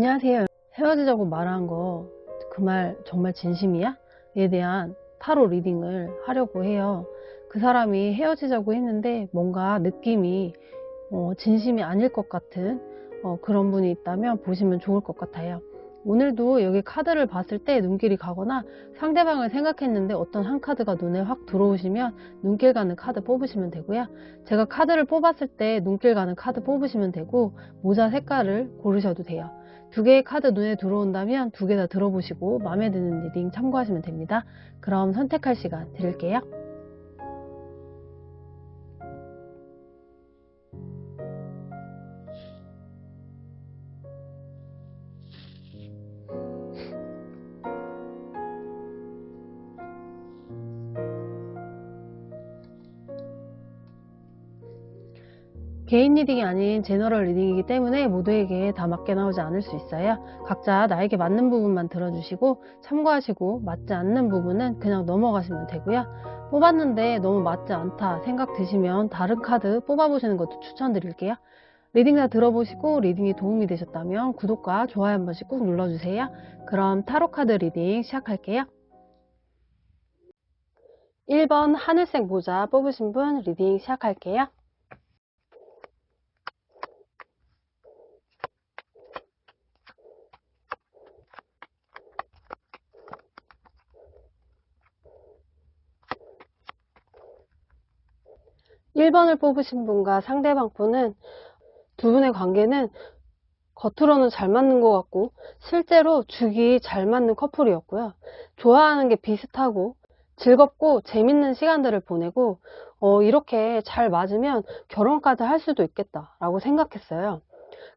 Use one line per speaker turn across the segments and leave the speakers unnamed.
안녕하세요. 헤어지자고 말한 거 그 말 정말 진심이야? 에 대한 타로 리딩을 하려고 해요. 그 사람이 헤어지자고 했는데 뭔가 느낌이 진심이 아닐 것 같은 그런 분이 있다면 보시면 좋을 것 같아요. 오늘도 여기 카드를 봤을 때 눈길이 가거나 상대방을 생각했는데 어떤 한 카드가 눈에 확 들어오시면 눈길 가는 카드 뽑으시면 되고요. 제가 카드를 뽑았을 때 눈길 가는 카드 뽑으시면 되고, 모자 색깔을 고르셔도 돼요. 두 개의 카드 눈에 들어온다면 두 개 다 들어보시고 마음에 드는 리딩 참고하시면 됩니다. 그럼 선택할 시간 드릴게요. 개인 리딩이 아닌 제너럴 리딩이기 때문에 모두에게 다 맞게 나오지 않을 수 있어요. 각자 나에게 맞는 부분만 들어주시고 참고하시고, 맞지 않는 부분은 그냥 넘어가시면 되고요. 뽑았는데 너무 맞지 않다 생각 드시면 다른 카드 뽑아보시는 것도 추천드릴게요. 리딩 다 들어보시고 리딩이 도움이 되셨다면 구독과 좋아요 한 번씩 꾹 눌러주세요. 그럼 타로 카드 리딩 시작할게요. 1번 하늘색 모자 뽑으신 분 리딩 시작할게요. 1번을 뽑으신 분과 상대방 분은 두 분의 관계는 겉으로는 잘 맞는 것 같고 실제로 죽이 잘 맞는 커플이었고요. 좋아하는 게 비슷하고 즐겁고 재밌는 시간들을 보내고 이렇게 잘 맞으면 결혼까지 할 수도 있겠다라고 생각했어요.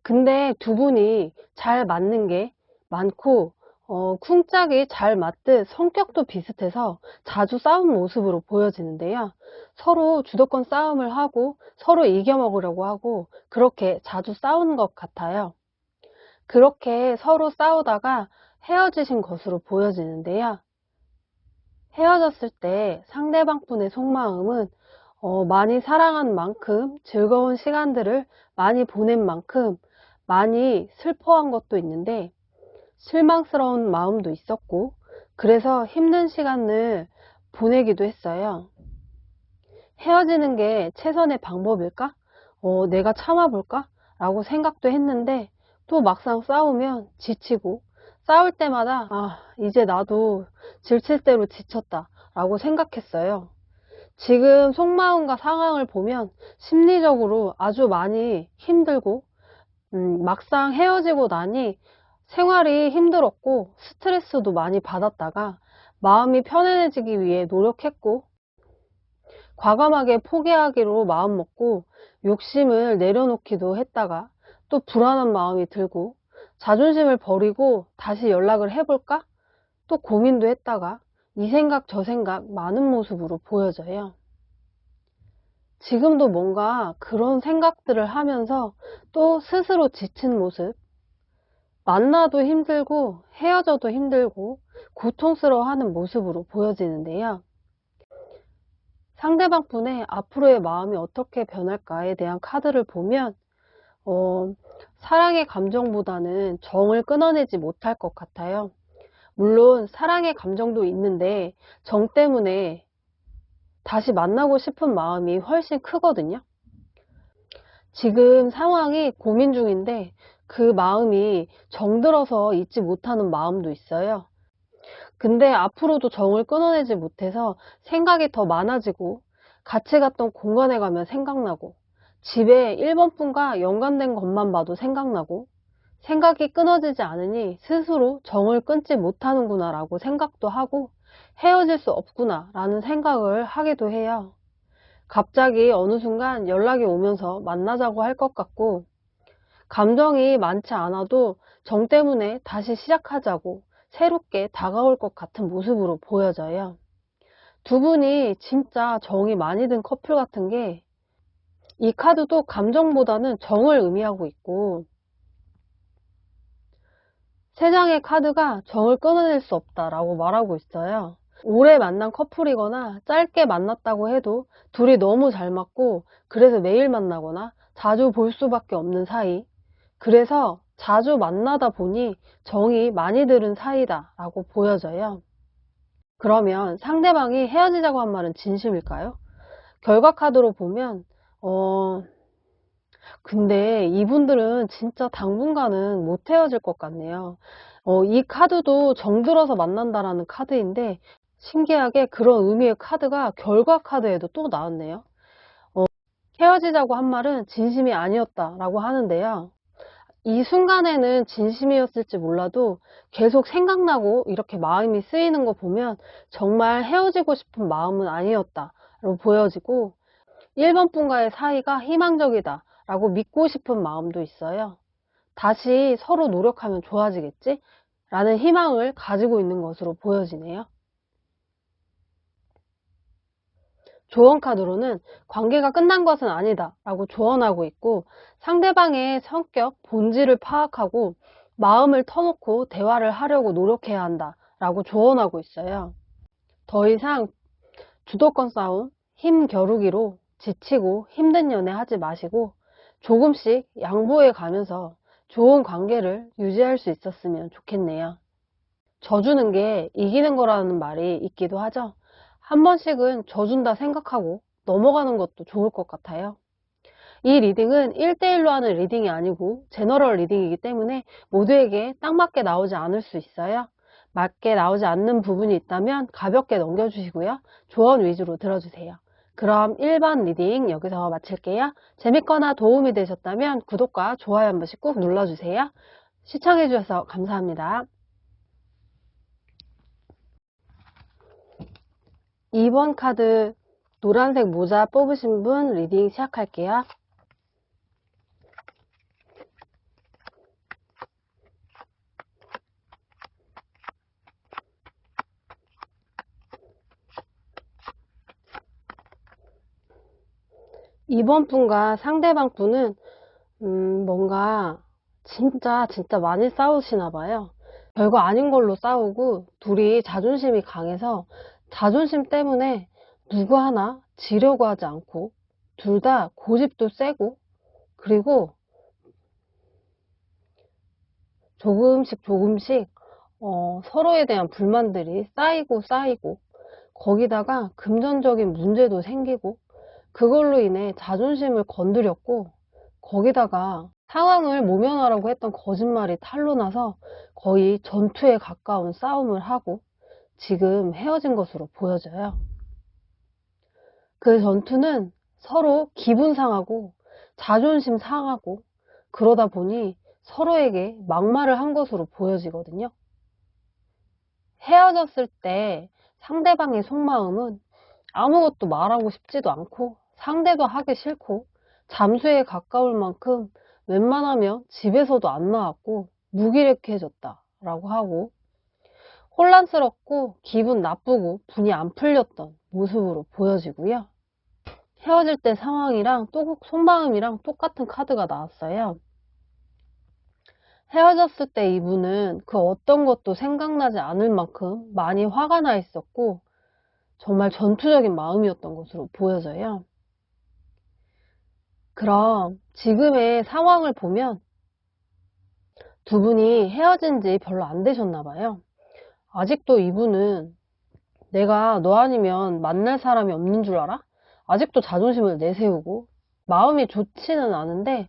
근데 두 분이 잘 맞는 게 많고 쿵짝이 잘 맞듯 성격도 비슷해서 자주 싸운 모습으로 보여지는데요. 서로 주도권 싸움을 하고 서로 이겨먹으려고 하고 그렇게 자주 싸우는 것 같아요. 그렇게 서로 싸우다가 헤어지신 것으로 보여지는데요. 헤어졌을 때 상대방 분의 속마음은 많이 사랑한 만큼, 즐거운 시간들을 많이 보낸 만큼 많이 슬퍼한 것도 있는데 실망스러운 마음도 있었고, 그래서 힘든 시간을 보내기도 했어요. 헤어지는 게 최선의 방법일까? 내가 참아볼까? 라고 생각도 했는데 또 막상 싸우면 지치고, 싸울 때마다 이제 나도 지칠 대로 지쳤다 라고 생각했어요. 지금 속마음과 상황을 보면 심리적으로 아주 많이 힘들고, 막상 헤어지고 나니 생활이 힘들었고 스트레스도 많이 받았다가 마음이 편안해지기 위해 노력했고, 과감하게 포기하기로 마음먹고 욕심을 내려놓기도 했다가 또 불안한 마음이 들고 자존심을 버리고 다시 연락을 해볼까? 또 고민도 했다가 이 생각 저 생각 많은 모습으로 보여져요. 지금도 뭔가 그런 생각들을 하면서 또 스스로 지친 모습, 만나도 힘들고 헤어져도 힘들고 고통스러워하는 모습으로 보여지는데요. 상대방 분의 앞으로의 마음이 어떻게 변할까에 대한 카드를 보면 사랑의 감정보다는 정을 끊어내지 못할 것 같아요. 물론 사랑의 감정도 있는데 정 때문에 다시 만나고 싶은 마음이 훨씬 크거든요. 지금 상황이 고민 중인데 그 마음이 정들어서 잊지 못하는 마음도 있어요. 근데 앞으로도 정을 끊어내지 못해서 생각이 더 많아지고, 같이 갔던 공간에 가면 생각나고, 집에 1번 분과 연관된 것만 봐도 생각나고, 생각이 끊어지지 않으니 스스로 정을 끊지 못하는구나 라고 생각도 하고, 헤어질 수 없구나 라는 생각을 하기도 해요. 갑자기 어느 순간 연락이 오면서 만나자고 할 것 같고, 감정이 많지 않아도 정 때문에 다시 시작하자고 새롭게 다가올 것 같은 모습으로 보여져요. 두 분이 진짜 정이 많이 든 커플 같은 게, 이 카드도 감정보다는 정을 의미하고 있고, 세 장의 카드가 정을 끊어낼 수 없다라고 말하고 있어요. 오래 만난 커플이거나 짧게 만났다고 해도 둘이 너무 잘 맞고 그래서 매일 만나거나 자주 볼 수밖에 없는 사이, 그래서 자주 만나다 보니 정이 많이 들은 사이다라고 보여져요. 그러면 상대방이 헤어지자고 한 말은 진심일까요? 결과 카드로 보면 근데 이분들은 진짜 당분간은 못 헤어질 것 같네요. 이 카드도 정들어서 만난다라는 카드인데 신기하게 그런 의미의 카드가 결과 카드에도 또 나왔네요. 헤어지자고 한 말은 진심이 아니었다라고 하는데요. 이 순간에는 진심이었을지 몰라도 계속 생각나고 이렇게 마음이 쓰이는 거 보면 정말 헤어지고 싶은 마음은 아니었다로 보여지고 1번 분과의 사이가 희망적이다 라고 믿고 싶은 마음도 있어요. 다시 서로 노력하면 좋아지겠지? 라는 희망을 가지고 있는 것으로 보여지네요. 조언 카드로는 관계가 끝난 것은 아니다 라고 조언하고 있고 상대방의 성격, 본질을 파악하고 마음을 터놓고 대화를 하려고 노력해야 한다 라고 조언하고 있어요. 더 이상 주도권 싸움, 힘 겨루기로 지치고 힘든 연애 하지 마시고 조금씩 양보해 가면서 좋은 관계를 유지할 수 있었으면 좋겠네요. 져주는 게 이기는 거라는 말이 있기도 하죠. 한 번씩은 져준다 생각하고 넘어가는 것도 좋을 것 같아요. 이 리딩은 1대1로 하는 리딩이 아니고 제너럴 리딩이기 때문에 모두에게 딱 맞게 나오지 않을 수 있어요. 맞게 나오지 않는 부분이 있다면 가볍게 넘겨주시고요. 조언 위주로 들어주세요. 그럼 1번 리딩 여기서 마칠게요. 재밌거나 도움이 되셨다면 구독과 좋아요 한 번씩 꾹 눌러주세요. 시청해주셔서 감사합니다. 2번 카드 노란색 모자 뽑으신 분 리딩 시작할게요. 2번 분과 상대방 분은 뭔가 진짜 많이 싸우시나 봐요. 별거 아닌 걸로 싸우고 둘이 자존심이 강해서 자존심 때문에 누구 하나 지려고 하지 않고 둘 다 고집도 세고 그리고 조금씩 서로에 대한 불만들이 쌓이고 거기다가 금전적인 문제도 생기고 그걸로 인해 자존심을 건드렸고 거기다가 상황을 모면하라고 했던 거짓말이 탄로 나서 거의 전투에 가까운 싸움을 하고 지금 헤어진 것으로 보여져요. 그 전투는 서로 기분 상하고 자존심 상하고 그러다 보니 서로에게 막말을 한 것으로 보여지거든요. 헤어졌을 때 상대방의 속마음은 아무것도 말하고 싶지도 않고 상대도 하기 싫고 잠수에 가까울 만큼 웬만하면 집에서도 안 나왔고 무기력해졌다 라고 하고 혼란스럽고 기분 나쁘고 분이 안 풀렸던 모습으로 보여지고요. 헤어질 때 상황이랑 또 속마음이랑 똑같은 카드가 나왔어요. 헤어졌을 때 이분은 그 어떤 것도 생각나지 않을 만큼 많이 화가 나 있었고 정말 전투적인 마음이었던 것으로 보여져요. 그럼 지금의 상황을 보면 두 분이 헤어진 지 별로 안 되셨나 봐요. 아직도 이분은 내가 너 아니면 만날 사람이 없는 줄 알아? 아직도 자존심을 내세우고 마음이 좋지는 않은데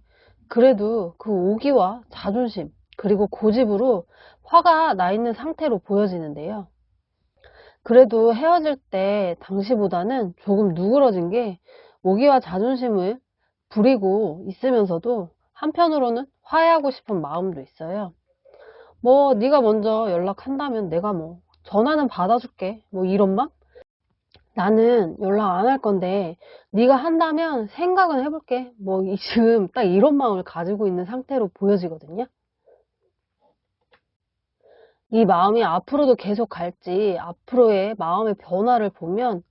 그래도 그 오기와 자존심 그리고 고집으로 화가 나 있는 상태로 보여지는데요. 그래도 헤어질 때 당시보다는 조금 누그러진 게 오기와 자존심을 부리고 있으면서도 한편으로는 화해하고 싶은 마음도 있어요. 뭐 네가 먼저 연락한다면 내가 뭐 전화는 받아줄게 뭐 이런 맘? 나는 연락 안 할 건데 네가 한다면 생각은 해볼게 뭐 지금 딱 이런 마음을 가지고 있는 상태로 보여지거든요. 이 마음이 앞으로도 계속 갈지 앞으로의 마음의 변화를 보면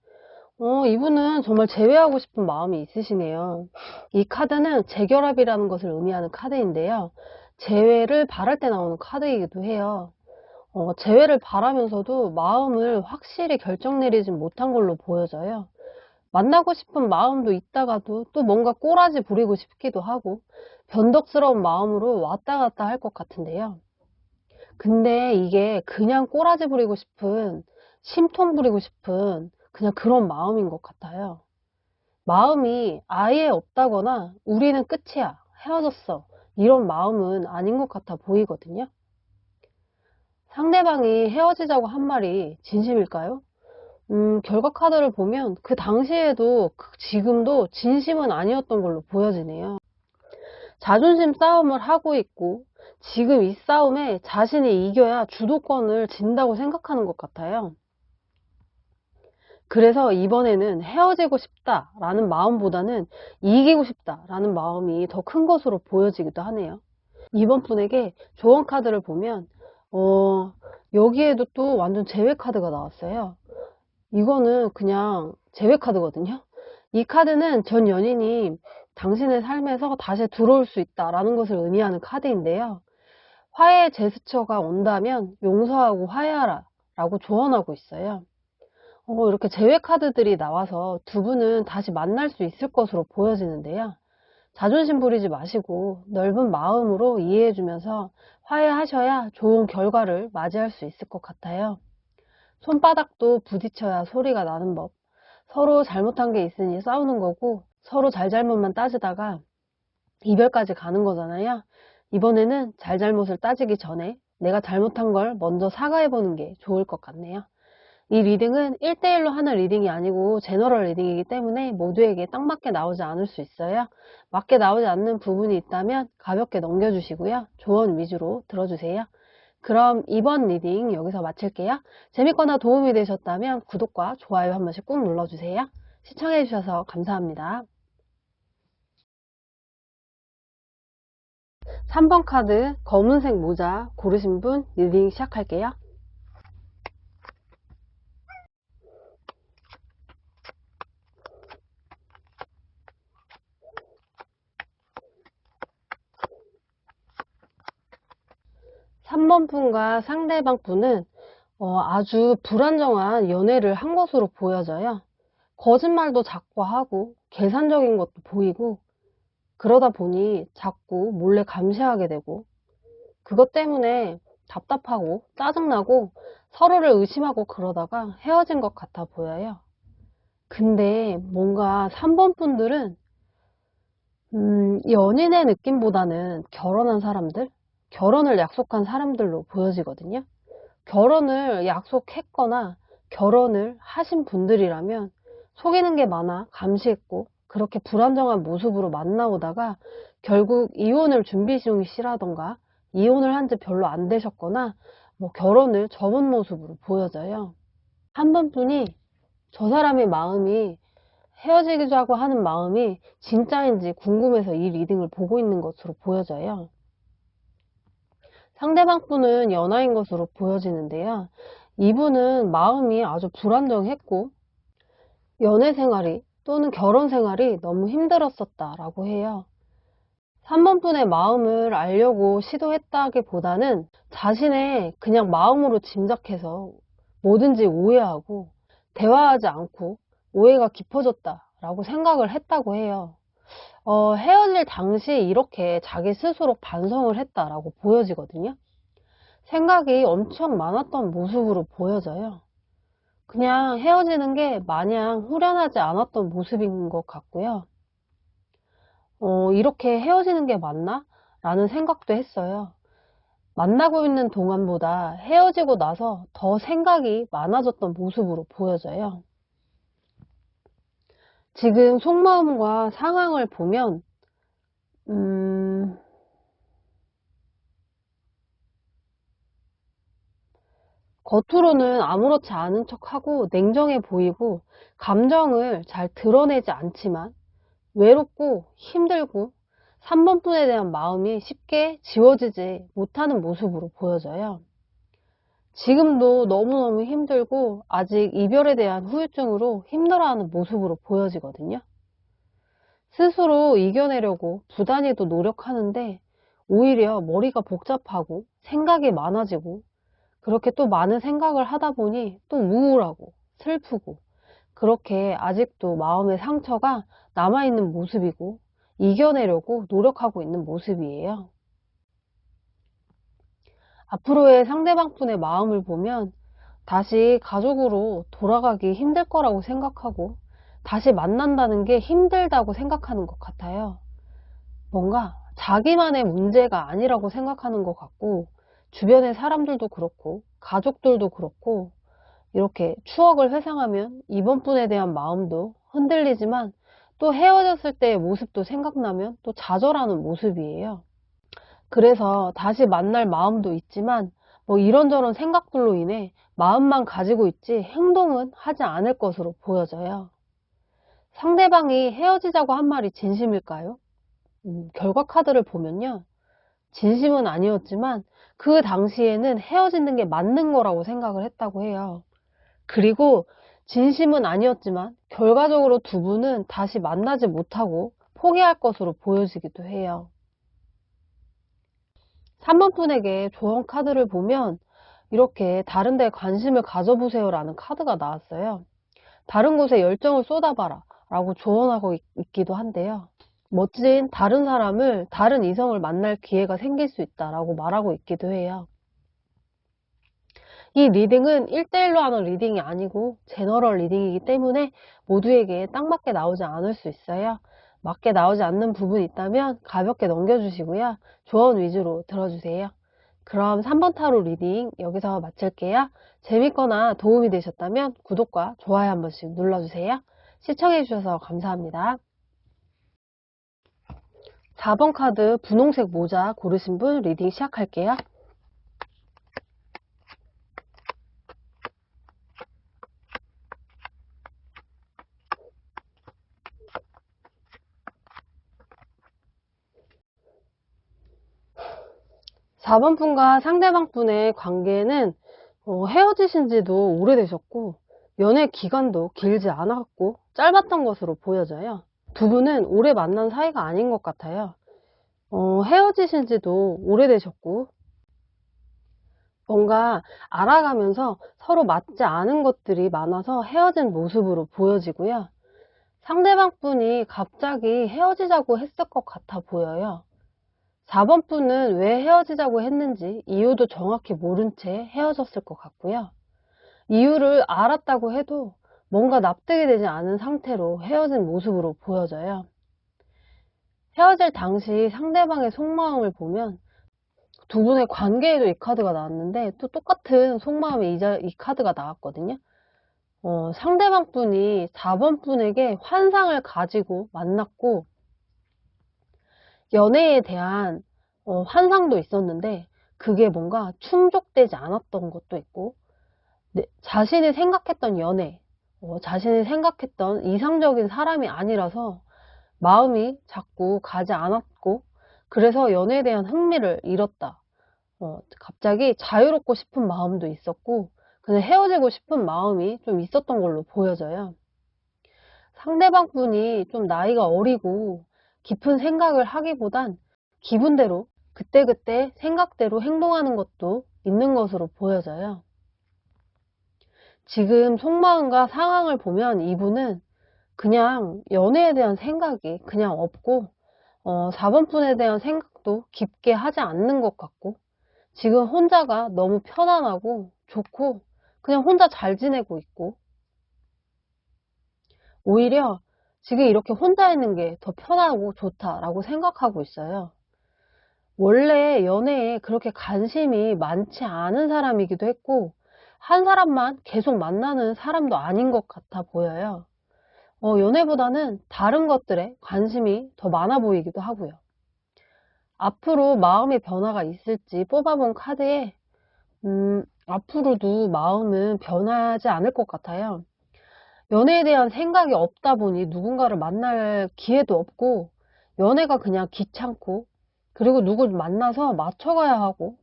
이분은 정말 재회하고 싶은 마음이 있으시네요. 이 카드는 재결합이라는 것을 의미하는 카드인데요. 재회를 바랄 때 나오는 카드이기도 해요. 재회를 바라면서도 마음을 확실히 결정 내리진 못한 걸로 보여져요. 만나고 싶은 마음도 있다가도 또 뭔가 꼬라지 부리고 싶기도 하고 변덕스러운 마음으로 왔다 갔다 할 것 같은데요. 근데 이게 그냥 꼬라지 부리고 싶은, 심통 부리고 싶은 그냥 그런 마음인 것 같아요. 마음이 아예 없다거나 우리는 끝이야, 헤어졌어, 이런 마음은 아닌 것 같아 보이거든요. 상대방이 헤어지자고 한 말이 진심일까요? 결과 카드를 보면 그 당시에도 지금도 진심은 아니었던 걸로 보여지네요. 자존심 싸움을 하고 있고 지금 이 싸움에 자신이 이겨야 주도권을 진다고 생각하는 것 같아요. 그래서 이번에는 헤어지고 싶다라는 마음보다는 이기고 싶다라는 마음이 더 큰 것으로 보여지기도 하네요. 이번 분에게 조언 카드를 보면 여기에도 또 완전 제외 카드가 나왔어요. 이거는 그냥 제외 카드거든요. 이 카드는 전 연인이 당신의 삶에서 다시 들어올 수 있다라는 것을 의미하는 카드인데요. 화해의 제스처가 온다면 용서하고 화해하라 라고 조언하고 있어요. 이렇게 제외 카드들이 나와서 두 분은 다시 만날 수 있을 것으로 보여지는데요. 자존심 부리지 마시고 넓은 마음으로 이해해주면서 화해하셔야 좋은 결과를 맞이할 수 있을 것 같아요. 손바닥도 부딪혀야 소리가 나는 법. 서로 잘못한 게 있으니 싸우는 거고 서로 잘잘못만 따지다가 이별까지 가는 거잖아요. 이번에는 잘잘못을 따지기 전에 내가 잘못한 걸 먼저 사과해보는 게 좋을 것 같네요. 이 리딩은 1대1로 하는 리딩이 아니고 제너럴 리딩이기 때문에 모두에게 딱 맞게 나오지 않을 수 있어요. 맞게 나오지 않는 부분이 있다면 가볍게 넘겨주시고요. 조언 위주로 들어주세요. 그럼 이번 리딩 여기서 마칠게요. 재밌거나 도움이 되셨다면 구독과 좋아요 한 번씩 꾹 눌러주세요. 시청해주셔서 감사합니다. 3번 카드 검은색 모자 고르신 분 리딩 시작할게요. 3번 분과 상대방 분은 아주 불안정한 연애를 한 것으로 보여져요. 거짓말도 자꾸 하고 계산적인 것도 보이고 그러다 보니 자꾸 몰래 감시하게 되고 그것 때문에 답답하고 짜증나고 서로를 의심하고 그러다가 헤어진 것 같아 보여요. 근데 뭔가 3번 분들은 연인의 느낌보다는 결혼한 사람들, 결혼을 약속한 사람들로 보여지거든요. 결혼을 약속했거나 결혼을 하신 분들이라면 속이는 게 많아 감시했고 그렇게 불안정한 모습으로 만나오다가 결국 이혼을 준비 중이시라던가 이혼을 한 지 별로 안 되셨거나 뭐 결혼을 접은 모습으로 보여져요. 한 번뿐이 저 사람의 마음이 헤어지자고 하는 마음이 진짜인지 궁금해서 이 리딩을 보고 있는 것으로 보여져요. 상대방 분은 연하인 것으로 보여지는데요. 이분은 마음이 아주 불안정했고 연애 생활이 또는 결혼 생활이 너무 힘들었었다라고 해요. 3번 분의 마음을 알려고 시도했다기보다는 자신의 그냥 마음으로 짐작해서 뭐든지 오해하고 대화하지 않고 오해가 깊어졌다라고 생각을 했다고 해요. 헤어질 당시 이렇게 자기 스스로 반성을 했다라고 보여지거든요. 생각이 엄청 많았던 모습으로 보여져요. 그냥 헤어지는 게 마냥 후련하지 않았던 모습인 것 같고요. 이렇게 헤어지는 게 맞나? 라는 생각도 했어요. 만나고 있는 동안보다 헤어지고 나서 더 생각이 많아졌던 모습으로 보여져요. 지금 속마음과 상황을 보면 겉으로는 아무렇지 않은 척하고 냉정해 보이고 감정을 잘 드러내지 않지만 외롭고 힘들고 3번 분에 대한 마음이 쉽게 지워지지 못하는 모습으로 보여져요. 지금도 너무너무 힘들고 아직 이별에 대한 후유증으로 힘들어하는 모습으로 보여지거든요. 스스로 이겨내려고 부단히도 노력하는데 오히려 머리가 복잡하고 생각이 많아지고 그렇게 또 많은 생각을 하다 보니 또 우울하고 슬프고 그렇게 아직도 마음의 상처가 남아있는 모습이고 이겨내려고 노력하고 있는 모습이에요. 앞으로의 상대방 분의 마음을 보면 다시 가족으로 돌아가기 힘들 거라고 생각하고 다시 만난다는 게 힘들다고 생각하는 것 같아요. 뭔가 자기만의 문제가 아니라고 생각하는 것 같고 주변의 사람들도 그렇고 가족들도 그렇고 이렇게 추억을 회상하면 이번 분에 대한 마음도 흔들리지만 또 헤어졌을 때의 모습도 생각나면 또 좌절하는 모습이에요. 그래서 다시 만날 마음도 있지만 뭐 이런저런 생각들로 인해 마음만 가지고 있지 행동은 하지 않을 것으로 보여져요. 상대방이 헤어지자고 한 말이 진심일까요? 결과 카드를 보면요. 진심은 아니었지만 그 당시에는 헤어지는 게 맞는 거라고 생각을 했다고 해요. 그리고 진심은 아니었지만 결과적으로 두 분은 다시 만나지 못하고 포기할 것으로 보여지기도 해요. 3번 분에게 조언 카드를 보면 이렇게 다른 데 관심을 가져보세요 라는 카드가 나왔어요. 다른 곳에 열정을 쏟아봐라 라고 조언하고 있기도 한데요. 멋진 다른 사람을, 다른 이성을 만날 기회가 생길 수 있다라고 말하고 있기도 해요. 이 리딩은 1대1로 하는 리딩이 아니고 제너럴 리딩이기 때문에 모두에게 딱 맞게 나오지 않을 수 있어요. 맞게 나오지 않는 부분이 있다면 가볍게 넘겨주시고요. 조언 위주로 들어주세요. 그럼 3번 타로 리딩 여기서 마칠게요. 재밌거나 도움이 되셨다면 구독과 좋아요 한 번씩 눌러주세요. 시청해주셔서 감사합니다. 4번 카드 분홍색 모자 고르신 분 리딩 시작할게요. 4번 분과 상대방 분의 관계는 헤어지신 지도 오래되셨고 연애 기간도 길지 않았고 짧았던 것으로 보여져요. 두 분은 오래 만난 사이가 아닌 것 같아요. 헤어지신 지도 오래되셨고 뭔가 알아가면서 서로 맞지 않은 것들이 많아서 헤어진 모습으로 보여지고요. 상대방 분이 갑자기 헤어지자고 했을 것 같아 보여요. 4번 분은 왜 헤어지자고 했는지 이유도 정확히 모른 채 헤어졌을 것 같고요. 이유를 알았다고 해도 뭔가 납득이 되지 않은 상태로 헤어진 모습으로 보여져요. 헤어질 당시 상대방의 속마음을 보면 두 분의 관계에도 이 카드가 나왔는데 또 똑같은 속마음의 이 카드가 나왔거든요. 상대방 분이 4번 분에게 환상을 가지고 만났고 연애에 대한 환상도 있었는데 그게 뭔가 충족되지 않았던 것도 있고 자신이 생각했던 연애, 자신이 생각했던 이상적인 사람이 아니라서 마음이 자꾸 가지 않았고 그래서 연애에 대한 흥미를 잃었다. 갑자기 자유롭고 싶은 마음도 있었고 그냥 헤어지고 싶은 마음이 좀 있었던 걸로 보여져요. 상대방 분이 좀 나이가 어리고 깊은 생각을 하기보단 기분대로 그때그때 생각대로 행동하는 것도 있는 것으로 보여져요. 지금 속마음과 상황을 보면 이분은 그냥 연애에 대한 생각이 그냥 없고 4번 분에 대한 생각도 깊게 하지 않는 것 같고 지금 혼자가 너무 편안하고 좋고 그냥 혼자 잘 지내고 있고 오히려 지금 이렇게 혼자 있는 게 더 편하고 좋다라고 생각하고 있어요. 원래 연애에 그렇게 관심이 많지 않은 사람이기도 했고 한 사람만 계속 만나는 사람도 아닌 것 같아 보여요. 연애보다는 다른 것들에 관심이 더 많아 보이기도 하고요. 앞으로 마음의 변화가 있을지 뽑아본 카드에 앞으로도 마음은 변하지 않을 것 같아요. 연애에 대한 생각이 없다 보니 누군가를 만날 기회도 없고 연애가 그냥 귀찮고 그리고 누굴 만나서 맞춰가야 하고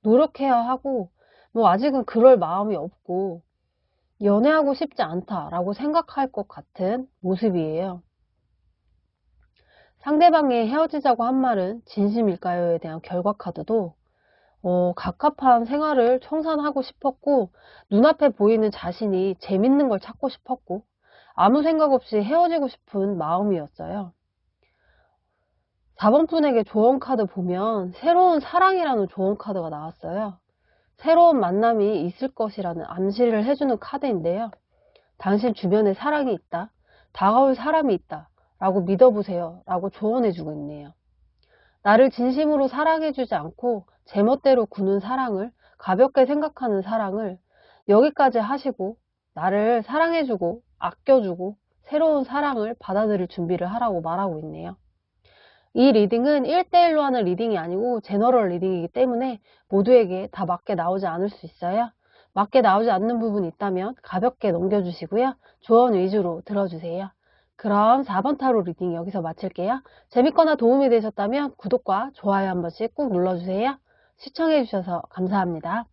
노력해야 하고 뭐 아직은 그럴 마음이 없고 연애하고 싶지 않다라고 생각할 것 같은 모습이에요. 상대방이 헤어지자고 한 말은 진심일까요에 대한 결과 카드도 갑갑한 생활을 청산하고 싶었고 눈앞에 보이는 자신이 재밌는 걸 찾고 싶었고 아무 생각 없이 헤어지고 싶은 마음이었어요. 4번 분에게 조언 카드 보면 새로운 사랑이라는 조언 카드가 나왔어요. 새로운 만남이 있을 것이라는 암시를 해주는 카드인데요. 당신 주변에 사랑이 있다, 다가올 사람이 있다 라고 믿어보세요 라고 조언해주고 있네요. 나를 진심으로 사랑해주지 않고 제멋대로 구는 사랑을, 가볍게 생각하는 사랑을 여기까지 하시고 나를 사랑해주고 아껴주고 새로운 사랑을 받아들일 준비를 하라고 말하고 있네요. 이 리딩은 1대1로 하는 리딩이 아니고 제너럴 리딩이기 때문에 모두에게 다 맞게 나오지 않을 수 있어요. 맞게 나오지 않는 부분이 있다면 가볍게 넘겨주시고요. 조언 위주로 들어주세요. 그럼 4번 타로 리딩 여기서 마칠게요. 재밌거나 도움이 되셨다면 구독과 좋아요 한 번씩 꾹 눌러주세요. 시청해주셔서 감사합니다.